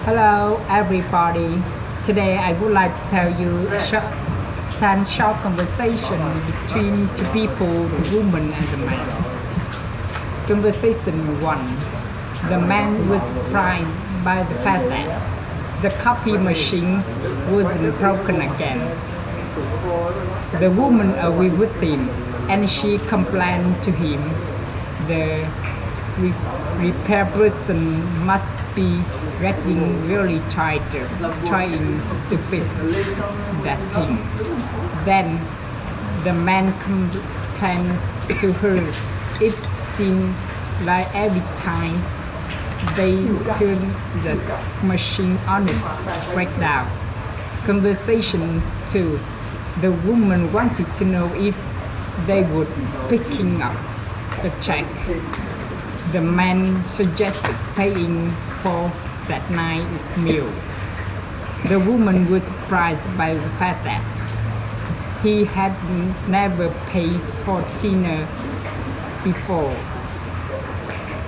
Hello, everybody. Today I would like to tell you a 10 short conversation between two people, the woman and the man. Conversation 1. The man was surprised by the fact that the copy machine wasn't broken again. The woman agreed with him and she complained to him. The repair person must be getting really tired trying to fix that thing. Then the man complained to her. It seemed like every time they turn the machine on it break down. Conversation 2. The woman wanted to know if they would picking up the check. The man suggested paying for that night's meal. The woman was surprised by the fact that he had never paid for dinner before.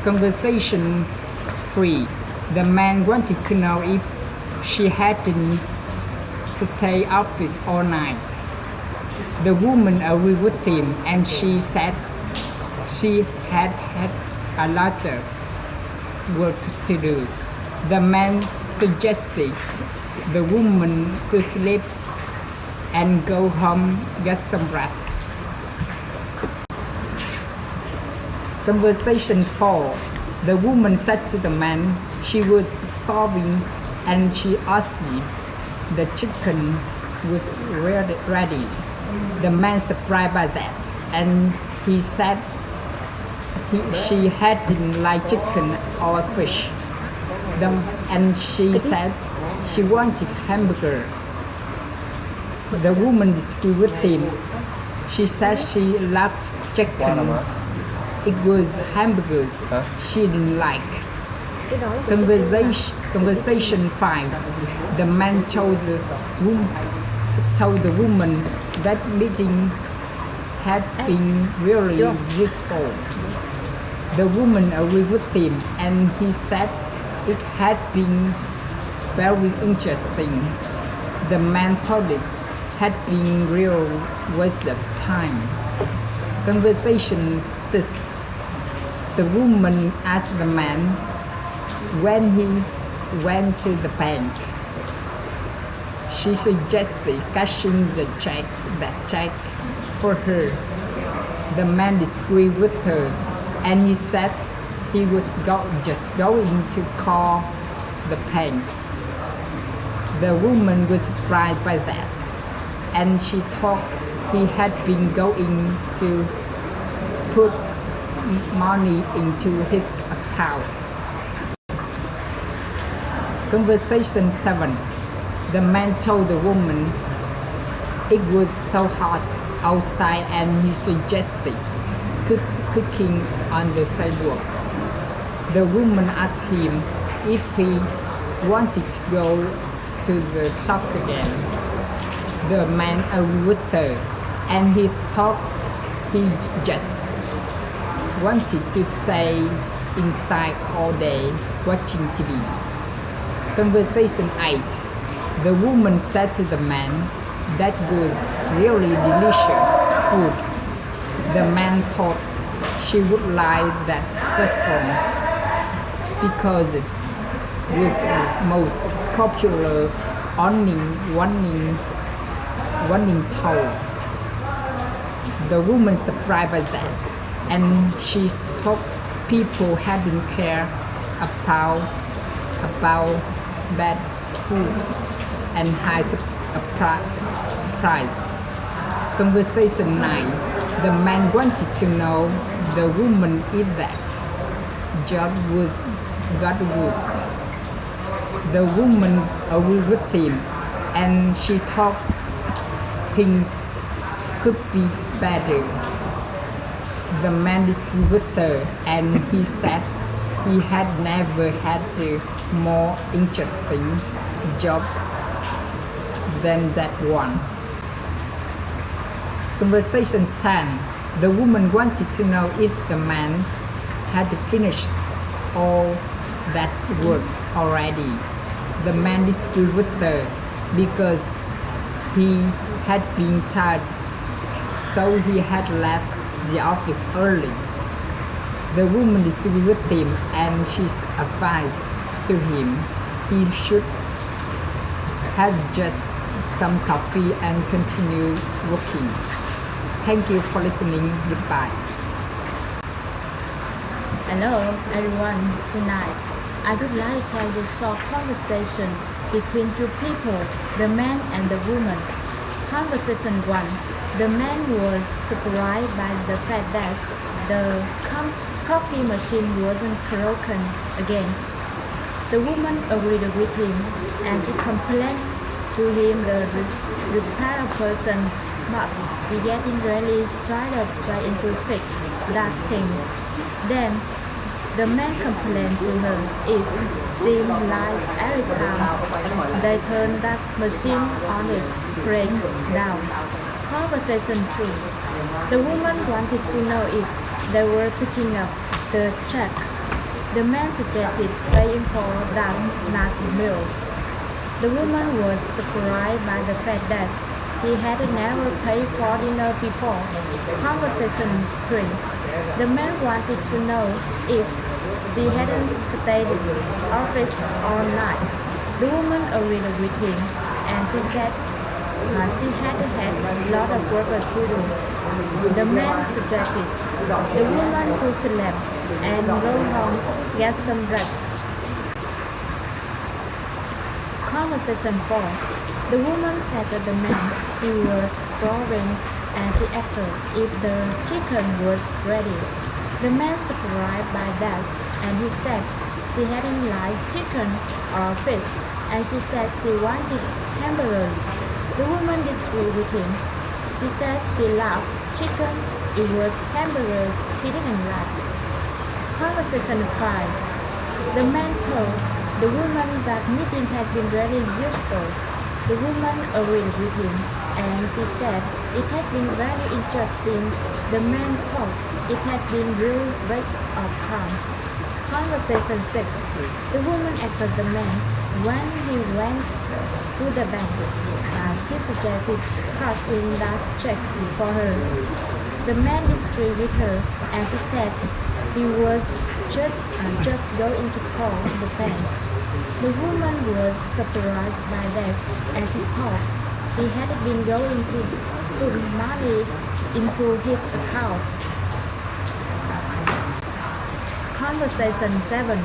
Conversation 3. The man wanted to know if she hadn't stayed office all night. The woman agreed with him and she said she had a lot of work to do. The man suggested the woman to sleep and go home get some rest. Conversation 4. The woman said to the man she was starving and she asked if the chicken was ready. The man surprised by that and he said she hadn't liked chicken or fish. And she said she wanted hamburgers. The woman disagreed with him. She said she loved chicken. It was hamburgers she didn't like. Conversation 5. The man told the woman that meeting had been really useful. The woman agreed with him and he said it had been very interesting. The man thought it had been real waste of time. Conversation 6. The woman asked the man when he went to the bank. She suggested cashing that check for her. The man disagreed with her and he said he was just going to call the bank. The woman was surprised by that and she thought he had been going to put money into his account. Conversation 7. The man told the woman it was so hot outside and he suggested cooking on the sidewalk. The woman asked him if he wanted to go to the shop again. The man agreed with her and he thought he just wanted to stay inside all day watching TV. Conversation 8. The woman said to the man that was really delicious food. The man thought she would like that restaurant because it was the most popular Wanning town. The woman surprised by that and she thought people hadn't cared about bad food and high price. Conversation 9. The man wanted to know the woman if that job got worse. The woman agreed with him and she thought things could be better. The man disagreed with her and he said he had never had a more interesting job than that one. Conversation 10. The woman wanted to know if the man had finished all that work already. the man disagreed with her because he had been tired, so he had left the office early. The woman disagreed with him and she advised to him he should have just some coffee and continue working. Thank you for listening. Goodbye. Hello everyone, tonight I would like to tell you a short conversation between two people, the man and the woman. Conversation 1. The man was surprised by the fact that the coffee machine wasn't broken again. The woman agreed with him and she complained to him the repair person must be getting really tired of trying to fix that thing. Then the man complained to her it seemed like every time they turned that machine on it break down. Conversation 2. The woman wanted to know if they were picking up the check. The man suggested paying for that last meal. The woman was surprised by the fact that he had never paid for dinner before. Conversation 3. The man wanted to know if she hadn't stayed in the office all night. The woman agreed with him and she said she had had a lot of work to do. The man suggested the woman to sleep and go home, get some rest. Conversation 4. The woman said to the man she was starving and she asked her if the chicken was ready. The man surprised by that and he said she hadn't liked chicken or fish and she said she wanted hamburgers. The woman disagreed with him. She said she loved chicken, it was hamburgers she didn't like. Conversation 5. The man told the woman that meeting had been very useful. The woman agreed with him and she said it had been very interesting. The man thought it had been real waste of time. Conversation 6. The woman asked the man when he went to the bank. She suggested cashing that check for her. The man disagreed with her and she said he was just going to call the bank. The woman was surprised by that and she thought he had been going to put money into his account. Conversation 7.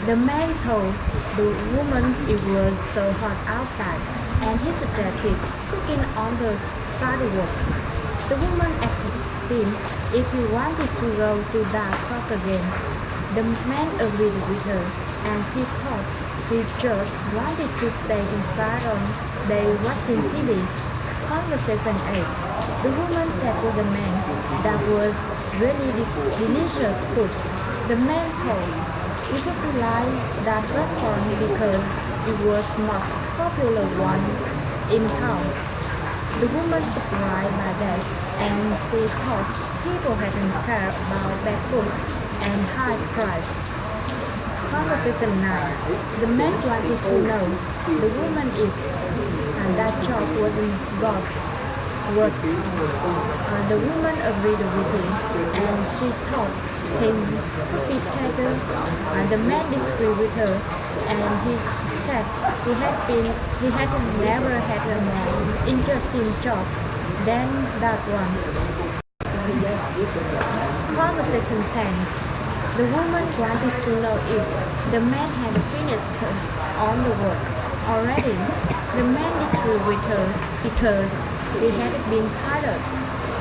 The man told the woman it was so hot outside and he suggested cooking on the sidewalk. The woman asked him if he wanted to go to that soccer game. The man agreed with her and she thought he just wanted to stay inside all day watching TV. Conversation 8. The woman said to the man that was really delicious food. The man thought she would like that restaurant because it was the most popular one in town. The woman surprised by that and she thought people hadn't cared about bad food and high price. Conversation 9. The man wanted to know the woman if that job wasn't worse. The woman agreed with him and she thought things could be better. The man disagreed with her and he said he had never had a more interesting job than that one. Conversation 10. The woman wanted to know if the man had finished on the work already. The man disagreed with her because he had been tired,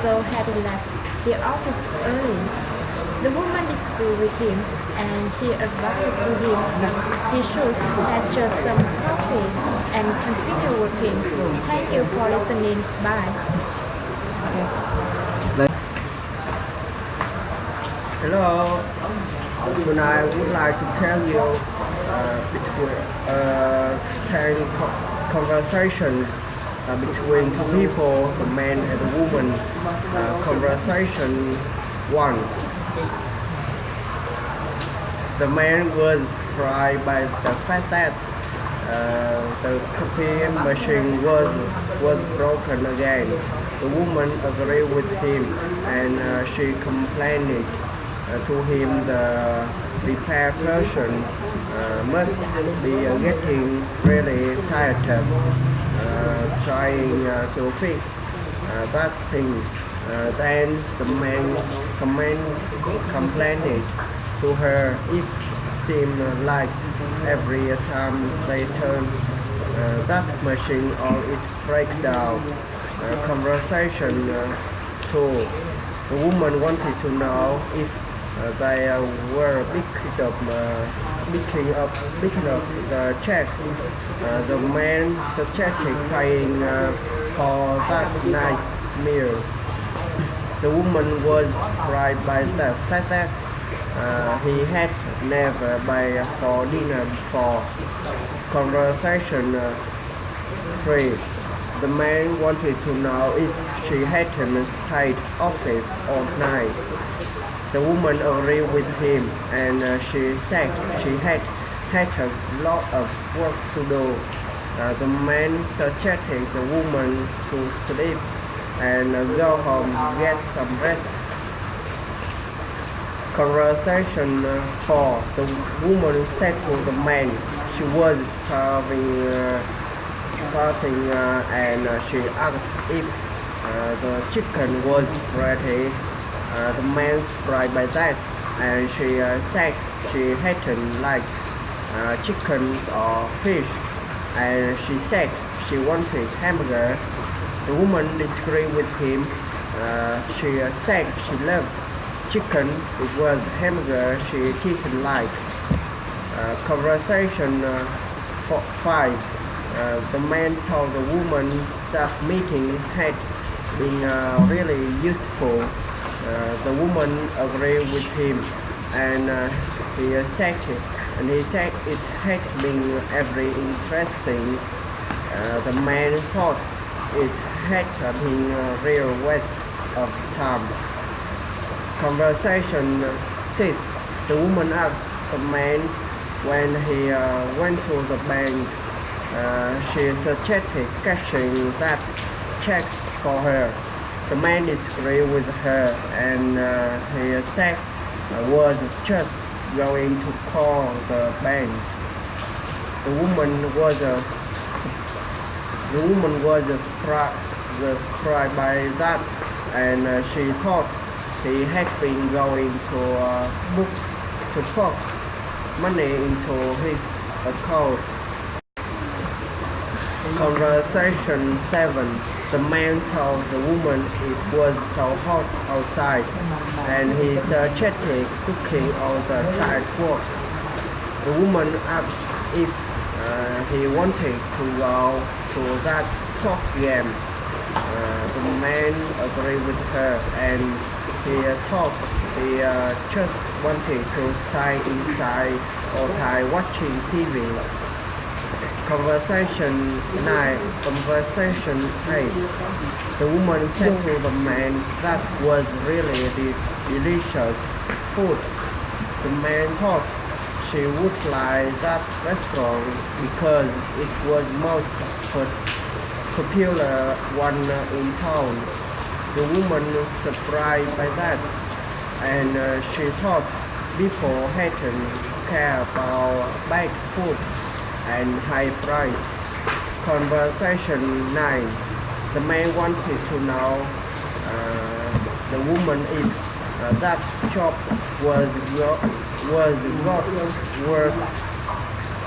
so had left the office early. The woman disagreed with him and she advised to him that he should have just some coffee and continue working. Thank you for listening. Bye. Hello. Tonight I would like to tell you between 10 conversations between two people, a man and a woman. Conversation 1. The man was surprised by the fact that The copy machine was broken again. The woman agreed with him, and she complained to him the repair person must be getting really tired of trying to fix that thing. Then the man complained to her if seemed like every time they turn that machine on it break down. Conversation 2. The woman wanted to know if they were picking up the check. The man suggested paying for that nice meal. The woman was surprised by the fact that he had never paid for dinner before. Conversation 3. The man wanted to know if she hadn't stayed office all night. The woman agreed with him, and she said she had a lot of work to do. The man suggested the woman to sleep and go home get some rest. Conversation 4. The woman said to the man she was starting and she asked if the chicken was ready. The man surprised by that, and she said she hadn't liked chicken or fish, and she said she wanted hamburger. The woman disagreed with him. She said she loved chicken. It was hamburger she didn't like. Conversation 5. The man told the woman that meeting had been really useful. The woman agreed with him, and he said it had been very interesting. The man thought it had been a real waste of time. Conversation 6. The woman asked the man when he went to the bank. She suggested cashing that check for her. The man disagreed with her, and he said was just going to call the bank. The woman was surprised by that, and she thought he had been going to book to put money into his account. Conversation 7. The man told the woman it was so hot outside, and he suggested cooking on the sidewalk. The woman asked if he wanted to go to that soccer game. The man agreed with her, and he thought he just wanted to stay inside all time watching TV. Conversation 9. Conversation 8. The woman said to the man that was really delicious food. The man thought she would like that restaurant because it was most popular one in town. The woman surprised by that, and she thought people hadn't care about bad food and high price. Conversation 9. The man wanted to know the woman if that job was got worse.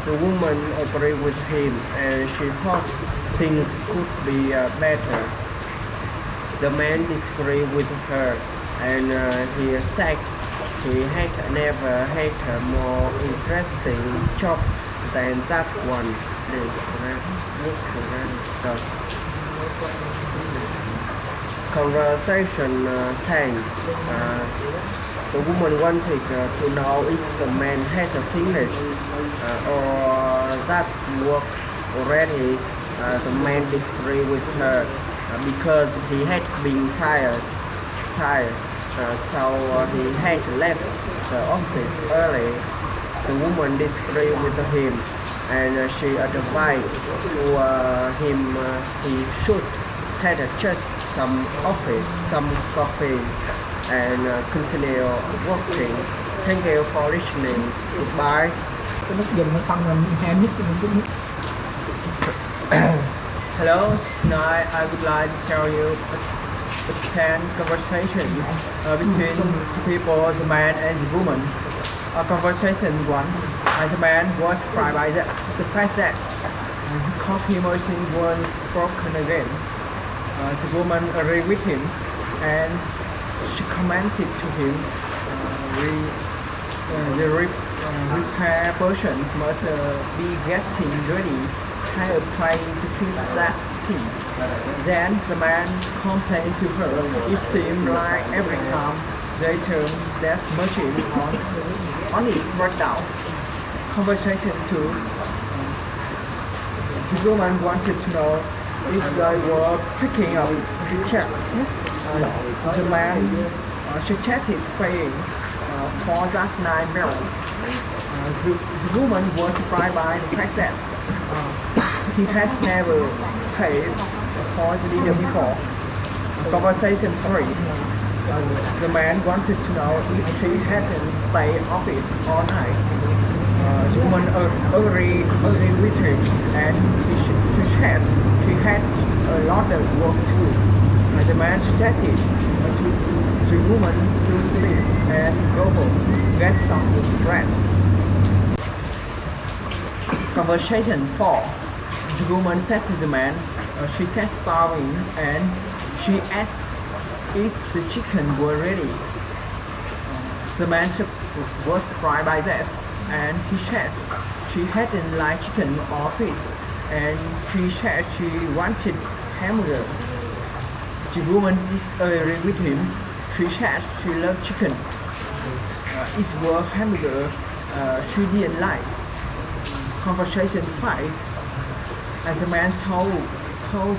The woman agreed with him, and she thought things could be better. The man disagreed with her, and he said he had never had a more interesting job than that one. Conversation 10. The woman wanted to know if the man had finished or that work already. The man disagreed with her because he had been tired. So he had left the office early. The woman disagreed with him, and she advised to him he should had just some office, some coffee, and continue working. Thank you for listening. Goodbye. Cái nút dùm nó phân là hai mít cho mình chút mít. Hello, tonight I would like to tell you a 10 conversation between two people, the man and the woman. Conversation 1. The man was surprised by the fact that the coffee machine was broken again. The woman agreed with him and she commented to him the repair person must be getting ready, tired of trying to fix that thing. Then the man complained to her. It seemed like every time they turn that machine on its breakdown. Conversation 2. The woman wanted to know if they were picking up the check. The man suggested paying for that night bill. The woman was surprised by the fact that he has never paid for the dinner before. Conversation 3. The man wanted to know if she hadn't stayed office all night. The woman agreed with him and she had a lot of work to do. The man suggested to the woman to sleep and go home, get some rest. Conversation 4. The woman said to the man, she said starving, and she asked if the chicken were ready. The man was surprised by that, and he said she hadn't liked chicken or fish, and she said she wanted hamburger. The woman disagreed with him. She said she loved chicken. It was hamburger she didn't like. Conversation 5. As the man told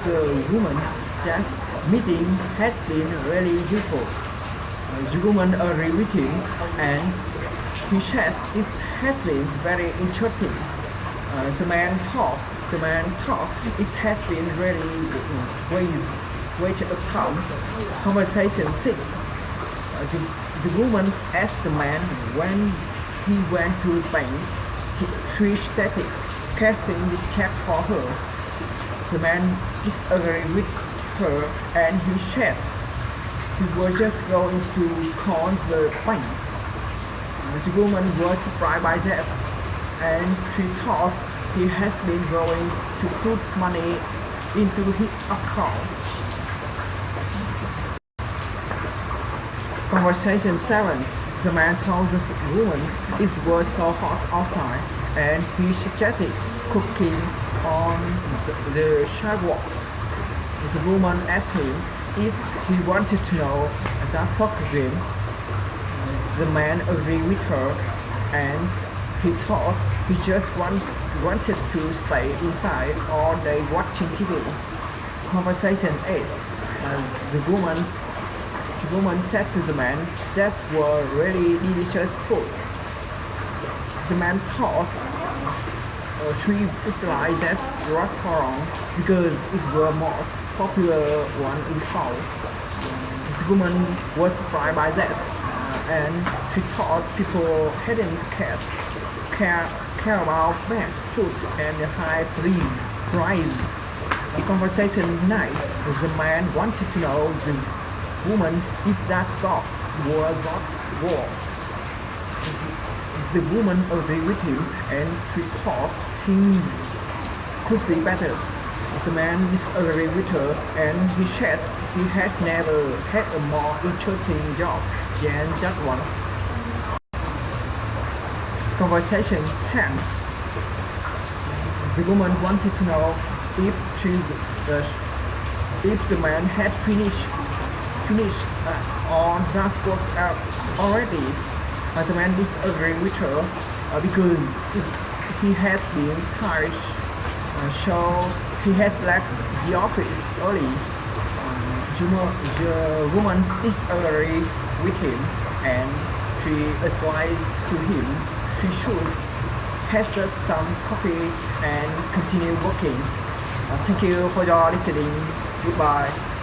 the woman that meeting has been really useful. The woman agreed with him and he said it has been very interesting. The man thought it has been really waste of time. Conversation 6. The woman asked the man when he went to the bank. She stated cashing the check for her. The man disagreed with her and he said he was just going to call the bank. The woman was surprised by that and she thought he has been going to put money into his account. Conversation 7. The man told the woman it was so hot outside and he suggested cooking on the sidewalk. The woman asked him if he wanted to know the soccer game. The man agreed with her and he thought he just wanted to stay inside all day watching TV. Conversation 8. The woman said to the man that were really delicious food. The man thought she like that restaurant because it was the most popular one in town. The woman was surprised by that and she thought people hadn't care about best food and high price. Conversation 9. The man wanted to know the woman if that shop was not war. The woman agreed with him and she thought things could be better. The man disagreed with her and he said he had never had a more interesting job than that one. Conversation 10. The woman wanted to know if the man had finished all that works out already. The man disagreed with her because he has been tired, so he has left the office early. The woman disagreed with him and she advised to him he should has some coffee and continue working. Thank you for your listening. Goodbye.